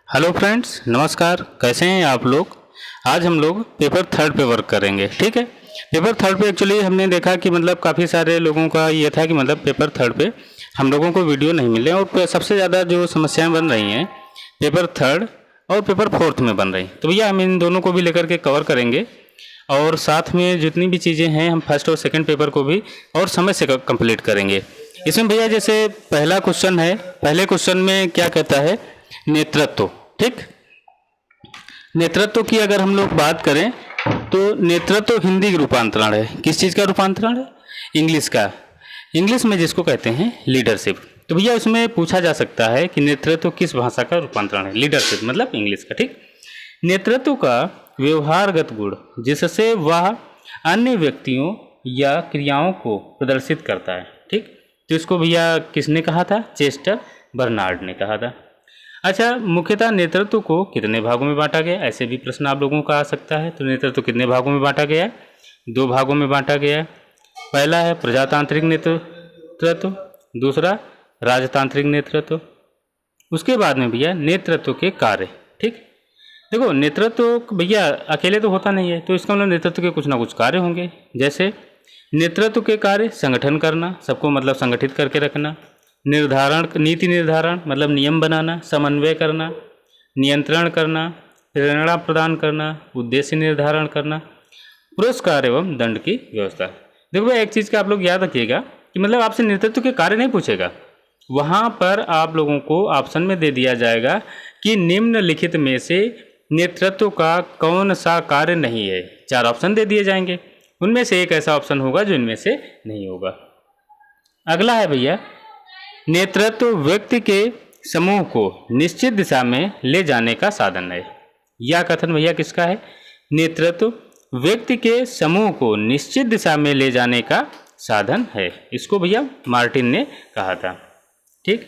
Hello friends, नमस्कार। कैसे हैं आप लोग। आज हम लोग पेपर थर्ड पे वर्क करेंगे। ठीक है। पेपर थर्ड पे एक्चुअली हमने देखा कि मतलब काफ़ी सारे लोगों का ये था कि मतलब पेपर थर्ड पे हम लोगों को वीडियो नहीं मिले और सबसे ज़्यादा जो समस्याएं बन रही हैं पेपर थर्ड और पेपर फोर्थ में बन रही। तो भैया हम इन दोनों को भी लेकर के कवर करेंगे और साथ में जितनी भी चीज़ें हैं हम फर्स्ट और सेकेंड पेपर को भी और समय से कंप्लीट करेंगे। इसमें भैया जैसे पहला क्वेश्चन है, पहले क्वेश्चन में क्या कहता है, नेतृत्व। ठीक। नेतृत्व की अगर हम लोग बात करें तो नेतृत्व हिंदी रूपांतरण है। किस चीज़ का रूपांतरण है? इंग्लिश का। इंग्लिश में जिसको कहते हैं लीडरशिप। तो भैया इसमें पूछा जा सकता है कि नेतृत्व किस भाषा का रूपांतरण है? लीडरशिप मतलब इंग्लिश का। ठीक। नेतृत्व का व्यवहारगत गुण जिससे वह अन्य व्यक्तियों या क्रियाओं को प्रदर्शित करता है। ठीक। तो इसको भैया किसने कहा था? चेस्टर बर्नार्ड ने कहा था। अच्छा, मुख्यतः नेतृत्व को कितने भागों में बांटा गया? ऐसे भी प्रश्न आप लोगों का आ सकता है। तो नेतृत्व कितने भागों में बांटा गया है? 2 भागों में बांटा गया है। पहला है प्रजातांत्रिक नेतृत्व, दूसरा राजतांत्रिक नेतृत्व। उसके बाद में भैया नेतृत्व के कार्य। ठीक। देखो, नेतृत्व भैया अकेले तो होता नहीं है, तो इसका मतलब नेतृत्व के कुछ ना कुछ कार्य होंगे। जैसे नेतृत्व के कार्य संगठन करना, सबको मतलब संगठित करके रखना, निर्धारण, नीति निर्धारण मतलब नियम बनाना, समन्वय करना, नियंत्रण करना, प्रेरणा प्रदान करना, उद्देश्य निर्धारण करना, पुरस्कार एवं दंड की व्यवस्था। देखो भाई, एक चीज़ का आप लोग याद रखिएगा कि मतलब आपसे नेतृत्व के कार्य नहीं पूछेगा, वहाँ पर आप लोगों को ऑप्शन में दे दिया जाएगा कि निम्नलिखित में से नेतृत्व का कौन सा कार्य नहीं है। 4 ऑप्शन दे दिए जाएंगे, उनमें से एक ऐसा ऑप्शन होगा जो इनमें से नहीं होगा। अगला है भैया, नेतृत्व व्यक्ति के समूह को निश्चित दिशा में ले जाने का साधन है। यह कथन भैया किसका है? नेतृत्व व्यक्ति के समूह को निश्चित दिशा में ले जाने का साधन है। इसको भैया मार्टिन ने कहा था। ठीक।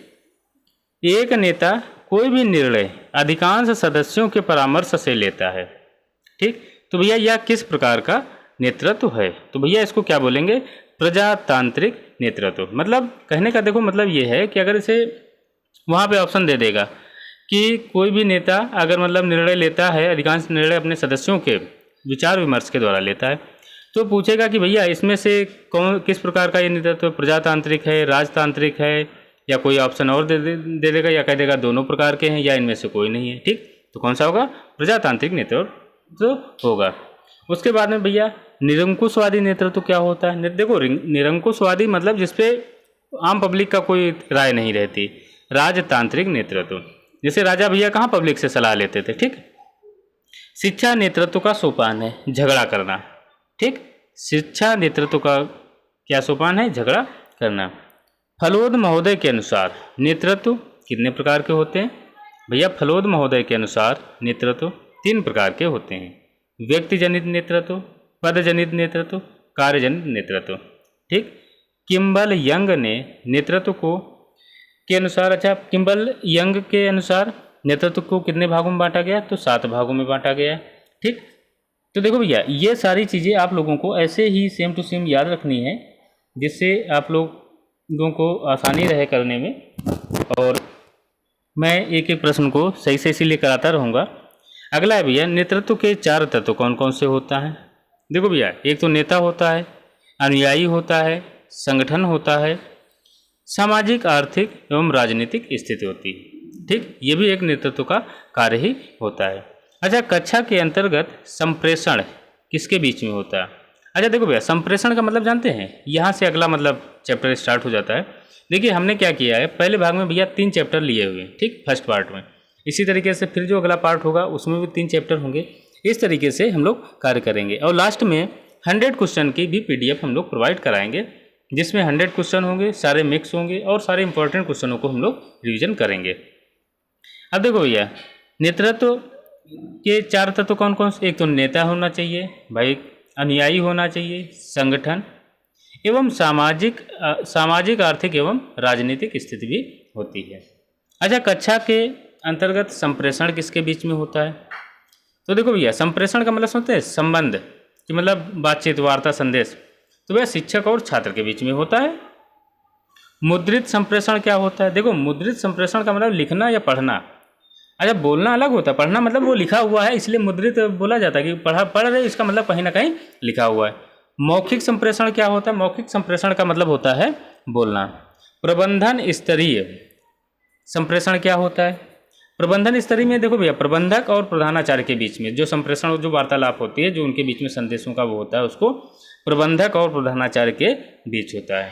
एक नेता कोई भी निर्णय अधिकांश सदस्यों के परामर्श से लेता है। ठीक। तो भैया यह किस प्रकार का नेतृत्व है? तो भैया इसको क्या बोलेंगे? प्रजातांत्रिक नेतृत्व। मतलब कहने का देखो मतलब ये है कि अगर इसे वहाँ पे ऑप्शन दे देगा कि कोई भी नेता अगर मतलब निर्णय लेता है, अधिकांश निर्णय अपने सदस्यों के विचार विमर्श के द्वारा लेता है, तो पूछेगा कि भैया इसमें से कौन किस प्रकार का ये नेतृत्व, प्रजातांत्रिक है, राजतांत्रिक है, या कोई ऑप्शन और दे देगा, या कह देगा दोनों प्रकार के हैं, या इनमें से कोई नहीं है। ठीक। तो कौन सा होगा? प्रजातांत्रिक नेतृत्व होगा। उसके बाद में भैया निरंकुशवादी नेतृत्व क्या होता है? देखो, निरंकुशवादी मतलब जिसपे आम पब्लिक का कोई राय नहीं रहती। राजतांत्रिक नेतृत्व, जैसे राजा भैया कहाँ पब्लिक से सलाह लेते थे। ठीक। शिक्षा नेतृत्व का सोपान है झगड़ा करना। ठीक। शिक्षा नेतृत्व का क्या सोपान है? झगड़ा करना। फलोद महोदय के अनुसार नेतृत्व कितने प्रकार के होते हैं? भैया फलोद महोदय के अनुसार नेतृत्व 3 प्रकार के होते हैं। व्यक्ति जनित नेतृत्व, पद जनित नेतृत्व, कार्य जनित नेतृत्व। ठीक। किम्बल यंग ने नेतृत्व को के अनुसार, अच्छा, किम्बल यंग के अनुसार नेतृत्व को कितने भागों में बांटा गया? तो 7 भागों में बांटा गया। ठीक। तो देखो भैया, ये सारी चीज़ें आप लोगों को ऐसे ही सेम टू सेम याद रखनी है, जिससे आप लोगों को आसानी रहे करने में, और मैं एक एक प्रश्न को सही से इसीलिए कराता रहूँगा। अगला है भैया, नेतृत्व के 4 तत्व कौन कौन से होता है? देखो भैया, एक तो नेता होता है, अनुयायी होता है, संगठन होता है, सामाजिक, आर्थिक एवं राजनीतिक स्थिति होती है। ठीक। ये भी एक नेतृत्व का कार्य ही होता है। अच्छा, कक्षा के अंतर्गत संप्रेषण किसके बीच में होता है? अच्छा देखो भैया, संप्रेषण का मतलब जानते हैं? यहाँ से अगला मतलब चैप्टर स्टार्ट हो जाता है। देखिए हमने क्या किया है, पहले भाग में भैया 3 चैप्टर लिए हुए हैं। ठीक, फर्स्ट पार्ट में। इसी तरीके से फिर जो अगला पार्ट होगा उसमें भी 3 चैप्टर होंगे। इस तरीके से हम लोग कार्य करेंगे, और लास्ट में 100 क्वेश्चन की भी PDF हम लोग प्रोवाइड कराएंगे, जिसमें 100 क्वेश्चन होंगे, सारे मिक्स होंगे, और सारे इंपॉर्टेंट क्वेश्चनों को हम लोग रिविजन करेंगे। अब देखो भैया, नेतृत्व के 4 तत्व कौन कौन से? एक तो नेता होना चाहिए भाई, अनुयायी होना चाहिए, संगठन एवं सामाजिक, आर्थिक एवं राजनीतिक स्थिति भी होती है। अच्छा, कक्षा के अंतर्गत संप्रेषण किसके बीच में होता है? तो देखो भैया, संप्रेषण का मतलब समझते हैं? संबंध, कि मतलब बातचीत, वार्ता, संदेश। तो भैया शिक्षक और छात्र के बीच में होता है। मुद्रित संप्रेषण क्या होता है? देखो, मुद्रित संप्रेषण का मतलब लिखना या पढ़ना। अच्छा, बोलना अलग होता है, पढ़ना मतलब वो लिखा हुआ है इसलिए मुद्रित बोला जाता है कि पढ़ रहे, इसका मतलब कहीं ना कहीं लिखा हुआ है। मौखिक संप्रेषण क्या होता है? मौखिक संप्रेषण का मतलब होता है बोलना। प्रबंधन स्तरीय संप्रेषण क्या होता है? प्रबंधन स्तरीय में देखो भैया, प्रबंधक और प्रधानाचार्य के बीच में जो संप्रेषण, जो वार्तालाप होती है, जो उनके बीच में संदेशों का वो होता है, उसको प्रबंधक और प्रधानाचार्य के बीच होता है।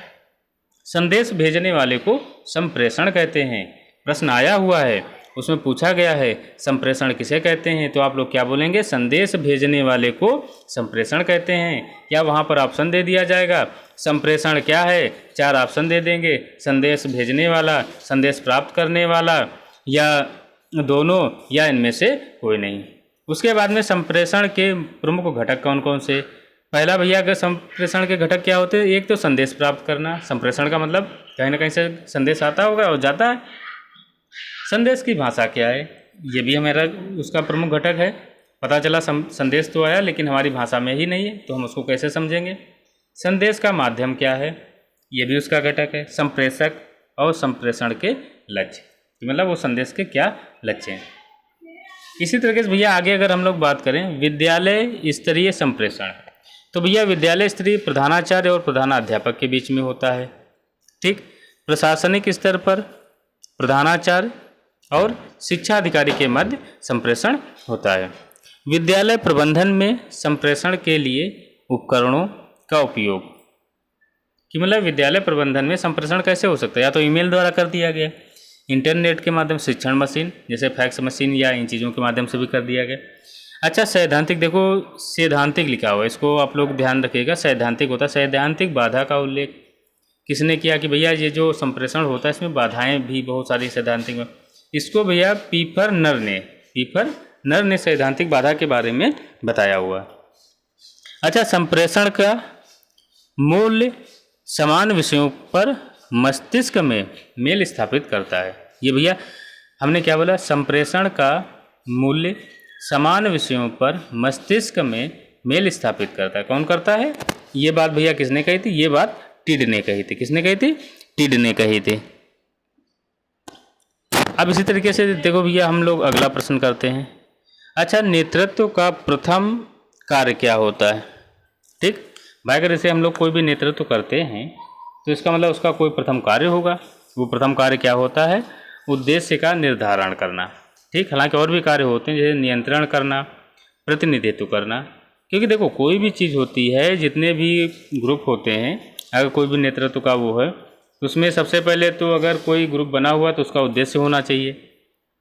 संदेश भेजने वाले को संप्रेषण कहते हैं। प्रश्न आया हुआ है, उसमें पूछा गया है संप्रेषण किसे कहते हैं, तो आप लोग क्या बोलेंगे? संदेश भेजने वाले को संप्रेषण कहते हैं। क्या वहाँ पर ऑप्शन दे दिया जाएगा? संप्रेषण क्या है? 4 ऑप्शन दे देंगे, संदेश भेजने वाला, संदेश प्राप्त करने वाला, या दोनों, या इनमें से कोई नहीं। उसके बाद में संप्रेषण के प्रमुख घटक कौन कौन से? पहला भैया, अगर संप्रेषण के घटक क्या होते हैं? एक तो संदेश प्राप्त करना, संप्रेषण का मतलब कहीं ना कहीं से संदेश आता होगा और जाता है। संदेश की भाषा क्या है? ये भी हमारा उसका प्रमुख घटक है। पता चला संदेश तो आया लेकिन हमारी भाषा में ही नहीं है, तो हम उसको कैसे समझेंगे? संदेश का माध्यम क्या है? ये भी उसका घटक है। संप्रेषक और संप्रेषण के लक्ष्य, मतलब वो संदेश के क्या लक्ष्य हैं। इसी तरीके से भैया आगे अगर हम लोग बात करें विद्यालय स्तरीय संप्रेषण, तो भैया विद्यालय स्तरीय प्रधानाचार्य और प्रधानाध्यापक के बीच में होता है। ठीक। प्रशासनिक स्तर पर प्रधानाचार्य और शिक्षा अधिकारी के मध्य संप्रेषण होता है। विद्यालय प्रबंधन में संप्रेषण के लिए उपकरणों का उपयोग, कि मतलब विद्यालय प्रबंधन में संप्रेषण कैसे हो सकता है? या तो ईमेल द्वारा कर दिया गया, इंटरनेट के माध्यम से, शिक्षण मशीन जैसे फैक्स मशीन, या इन चीज़ों के माध्यम से भी कर दिया गया। अच्छा, सैद्धांतिक, देखो सैद्धांतिक लिखा हुआ है, इसको आप लोग ध्यान रखिएगा। सैद्धांतिक होता है, सैद्धांतिक बाधा का उल्लेख किसने किया? कि भैया ये जो संप्रेषण होता है इसमें बाधाएं भी बहुत सारी सैद्धांतिक में, इसको भैया पीफर नर ने सैद्धांतिक बाधा के बारे में बताया हुआ। अच्छा, संप्रेषण का मूल्य समान विषयों पर मस्तिष्क में मेल स्थापित करता है। ये भैया हमने क्या बोला? संप्रेषण का मूल्य समान विषयों पर मस्तिष्क में मेल स्थापित करता है। कौन करता है? ये बात भैया किसने कही थी? ये बात टिड ने कही थी। किसने कही थी? टिड ने कही थी। अब इसी तरीके से देखो भैया हम लोग अगला प्रश्न करते हैं। अच्छा, नेतृत्व का प्रथम कार्य क्या होता है? ठीक भाई, अगर इसे हम लोग कोई भी नेतृत्व करते हैं तो इसका मतलब उसका कोई प्रथम कार्य होगा। वो प्रथम कार्य क्या होता है? उद्देश्य का निर्धारण करना। ठीक, हालांकि और भी कार्य होते हैं जैसे नियंत्रण करना, प्रतिनिधित्व करना, क्योंकि देखो कोई भी चीज़ होती है, जितने भी ग्रुप होते हैं, अगर कोई भी नेतृत्व का वो है तो उसमें सबसे पहले तो अगर कोई ग्रुप बना हुआ तो उसका उद्देश्य होना चाहिए।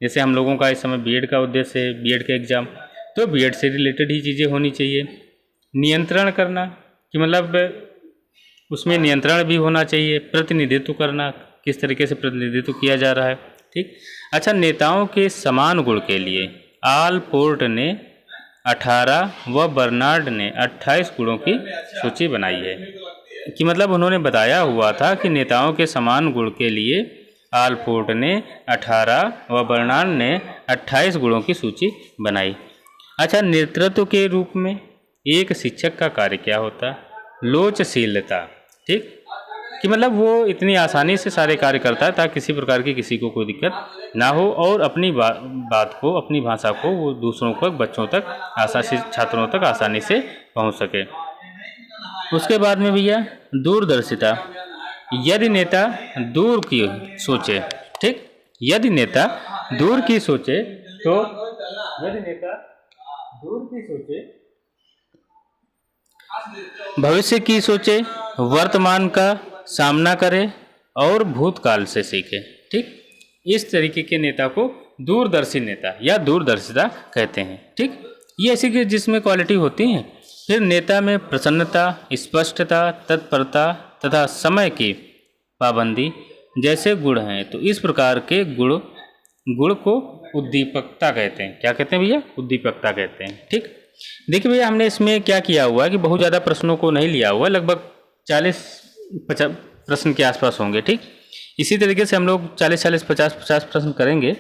जैसे हम लोगों का इस समय बीएड का उद्देश्य है, बीएड का एग्ज़ाम, तो बीएड से रिलेटेड ही चीज़ें होनी चाहिए। नियंत्रण करना कि मतलब उसमें नियंत्रण भी होना चाहिए। प्रतिनिधित्व करना, किस तरीके से प्रतिनिधित्व किया जा रहा है। ठीक। अच्छा, नेताओं के समान गुण के लिए आलपोर्ट ने 18 व बर्नार्ड ने 28 गुणों की सूची बनाई है। कि मतलब उन्होंने बताया हुआ था कि नेताओं के समान गुण के लिए आलपोर्ट ने 18 व बर्नार्ड ने 28 गुणों की सूची बनाई। अच्छा, नेतृत्व के रूप में एक शिक्षक का कार्य क्या होता है? लोचशीलता। ठीक, कि मतलब वो इतनी आसानी से सारे कार्य करता है ताकि किसी प्रकार की किसी को कोई दिक्कत ना हो, और अपनी बात को, अपनी भाषा को वो दूसरों तक, बच्चों तक, आसानी, छात्रों तक आसानी से पहुंच सके। उसके बाद में भैया दूरदर्शिता। यदि नेता दूर की सोचे, ठीक, यदि नेता दूर की सोचे तो, यदि नेता दूर की सोचे, भविष्य की सोचे, वर्तमान का सामना करे और भूतकाल से सीखे। ठीक, इस तरीके के नेता को दूरदर्शी नेता या दूरदर्शिता कहते हैं। ठीक, ये ऐसी की जिसमें क्वालिटी होती हैं। फिर नेता में प्रसन्नता, स्पष्टता, तत्परता तथा समय की पाबंदी जैसे गुण हैं। तो इस प्रकार के गुण को उद्दीपकता कहते हैं। क्या कहते हैं भैया? उद्दीपकता कहते हैं। ठीक, देखिए भैया हमने इसमें क्या किया हुआ है कि बहुत ज़्यादा प्रश्नों को नहीं लिया हुआ, लगभग 40-50 प्रश्न के आसपास होंगे। ठीक, इसी तरीके से हम लोग 40-40-50-50 प्रश्न करेंगे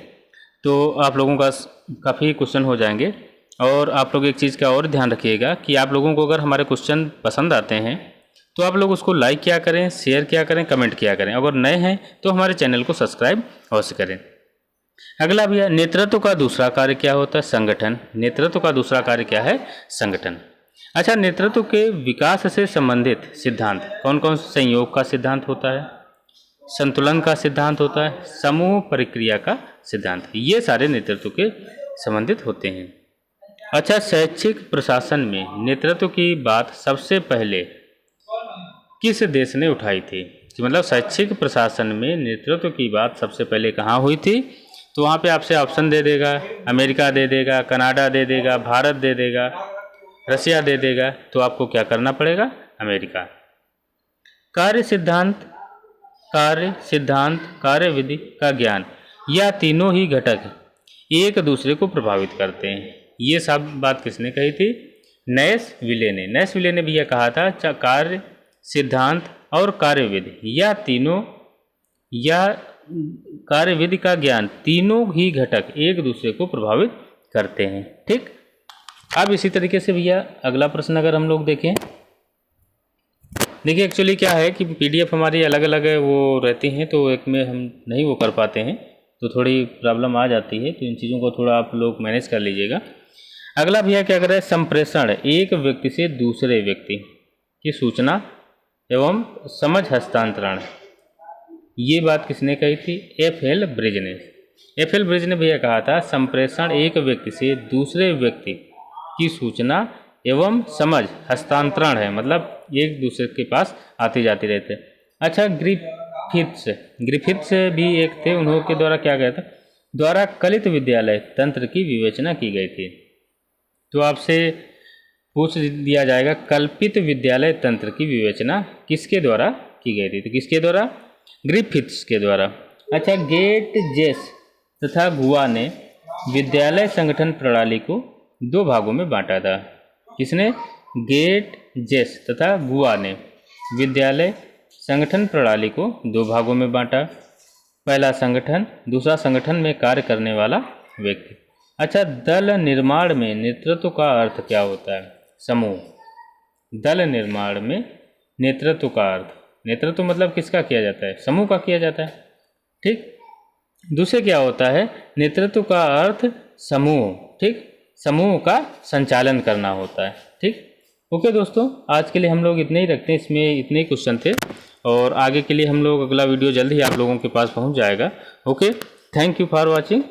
तो आप लोगों का काफ़ी क्वेश्चन हो जाएंगे। और आप लोग एक चीज़ का और ध्यान रखिएगा कि आप लोगों को अगर हमारे क्वेश्चन पसंद आते हैं तो आप लोग उसको लाइक किया करें, शेयर किया करें, कमेंट किया करें। अगर नए हैं तो हमारे चैनल को सब्सक्राइब अवश्य करें। अगला भैया, नेतृत्व का दूसरा कार्य क्या होता है? संगठन। नेतृत्व का दूसरा कार्य क्या है? संगठन। अच्छा, नेतृत्व के विकास से संबंधित सिद्धांत कौन कौन से? संयोग का सिद्धांत होता है, संतुलन का सिद्धांत होता है, समूह प्रक्रिया का सिद्धांत, ये सारे नेतृत्व के संबंधित होते हैं। अच्छा, शैक्षिक प्रशासन में नेतृत्व की बात सबसे पहले किस देश ने उठाई थी? कि मतलब शैक्षिक प्रशासन में नेतृत्व की बात सबसे पहले कहाँ हुई थी? तो वहाँ पे आपसे ऑप्शन दे देगा, अमेरिका दे देगा, कनाडा दे देगा, भारत दे देगा, रसिया दे देगा। तो आपको क्या करना पड़ेगा? अमेरिका। कार्य सिद्धांत, कार्य विधि का ज्ञान, यह तीनों ही घटक एक दूसरे को प्रभावित करते हैं। ये सब बात किसने कही थी? नैशविले ने। नैशविले ने भी यह कहा था, कार्य सिद्धांत और कार्य विधि, यह तीनों, या कार्य विधि का ज्ञान, तीनों ही घटक एक दूसरे को प्रभावित करते हैं। ठीक। अब इसी तरीके से भैया अगला प्रश्न अगर हम लोग देखें, देखिए एक्चुअली क्या है कि पीडीएफ हमारी अलग अलग है वो रहती हैं, तो एक में हम नहीं वो कर पाते हैं, तो थोड़ी प्रॉब्लम आ जाती है। तो इन चीज़ों को थोड़ा आप लोग मैनेज कर लीजिएगा। अगला भैया क्या कर रहा है? संप्रेषण, एक व्यक्ति से दूसरे व्यक्ति की सूचना एवं समझ हस्तांतरण, ये बात किसने कही थी? एफ.एल. ब्रिज ने। एफ.एल. ब्रिज ने भैया कहा था, संप्रेषण एक व्यक्ति से दूसरे व्यक्ति की सूचना एवं समझ हस्तांतरण है, मतलब एक दूसरे के पास आती जाती रहते। अच्छा, ग्रिफिथ्स भी एक थे, उन्होंने द्वारा क्या कहा था? द्वारा कलित विद्यालय तंत्र की विवेचना की गई थी। तो आपसे पूछ दिया जाएगा, कल्पित विद्यालय तंत्र की विवेचना किसके द्वारा की गई थी? तो किसके द्वारा? ग्रिफिथ्स के द्वारा। अच्छा, गेटजेस तथा गुआ ने विद्यालय संगठन प्रणाली को दो भागों में बांटा था। किसने? गेटजेस तथा गुआ ने विद्यालय संगठन प्रणाली को दो भागों में बांटा। पहला संगठन, दूसरा संगठन में कार्य करने वाला व्यक्ति। अच्छा, दल निर्माण में नेतृत्व का अर्थ क्या होता है? समूह। दल निर्माण में नेतृत्व का अर्थ, नेतृत्व मतलब किसका किया जाता है? समूह का किया जाता है। ठीक। दूसरे क्या होता है? नेतृत्व का अर्थ समूह, ठीक, समूह का संचालन करना होता है। ठीक। ओके दोस्तों, आज के लिए हम लोग इतने ही रखते हैं, इसमें इतने ही क्वेश्चन थे, और आगे के लिए हम लोग अगला वीडियो जल्द ही आप लोगों के पास पहुंच जाएगा। Okay, thank you for watching.